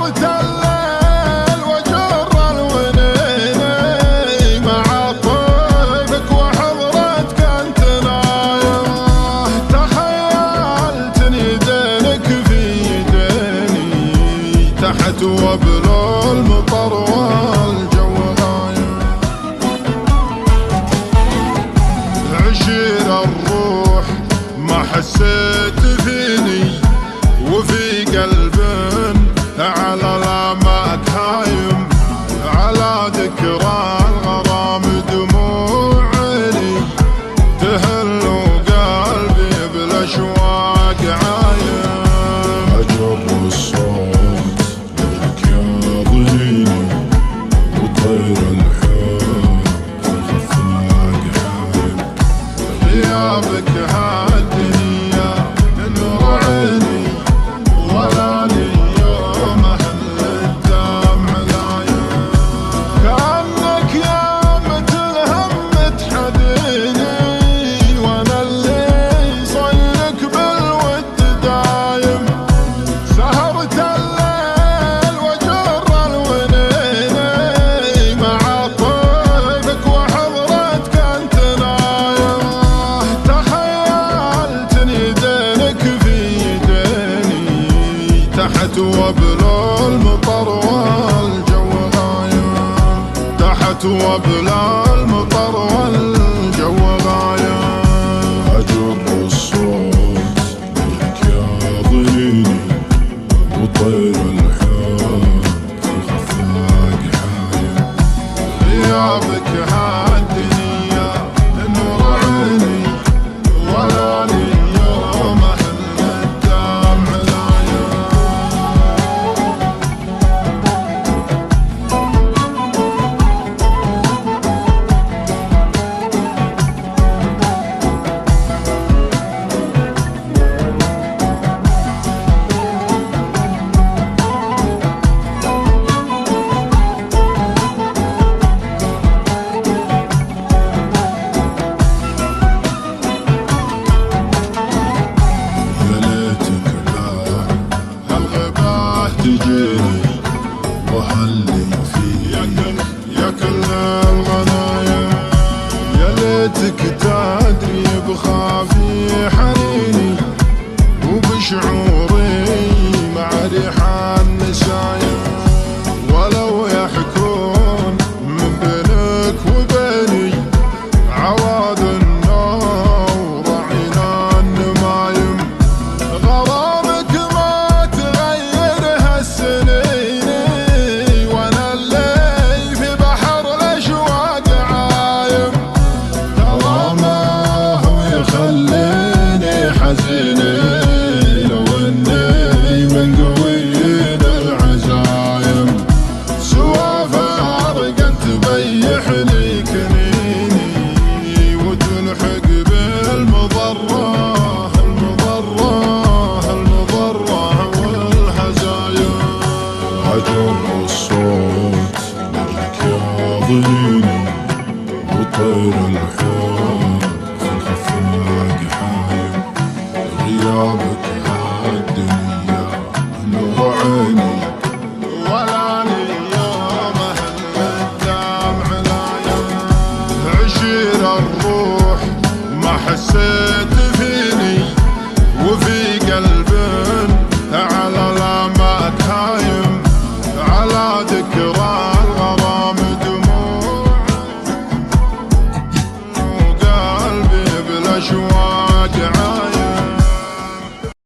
سهرت الليل وجر الونيني مع طيبك وحضرتك انت نايم. تخيلتني يدينك في يديني تحت وبل المطر والجو غايم. عشير الروح ما حسيت فيني وفي قلب على الاماك هايم. على ذكرى الغرام دموع عيني تهل وقلبي بالاشواق عايم. عجب الصوت لك يا ضيني وطير الحب الخفاق عايم. غيابك هالدنيا نور عيني ولا لي يوم اهل الدمع لايم. كأنك يا مثل هم تحديني وانا اللي صينك بالود دايم. سهرت الليل وجر الونيني مع طيبك وحضرتك انت نايم. تخيلتني يدينك في يديني تحت وبل المطر والجو غايم. تحت وبل المطر والجو غايم. عجب الصوت لك يا ضيني وطير الحب الخفاق عايم. غيابك هالدنيا نور عيني ولا لي يوم اهل الدمع لايم. يا ليتك لا هالغباه تجيني وهاللي فيه يا كل الغنايم. يا ليتك تدري بخافي حنيني وبشعوري مع ريح النسايم. ولو يحكون من بينك وبيني عواد النور عين النمايم. غرامك ما تغير هالسنين وانا اللي في بحر الاشواق عايم. ترى ما هو يخليني حزيني لو اني من قويين العزايم. سوى فارق انت بيحني كنيني وتلحق بالمضرة المضرة والهزايم. عجب الصوت لك يا ضيني وطير الحب الخفاق عايم. غيابك هالدنيا نور عيني ولا لي يوم اهل الدمع لايم. عشير الروح ما حسيت فيني وفي قلب على الاماك هايم. على ذكرى الغرام دموع وقلبي بالاشواق عايم.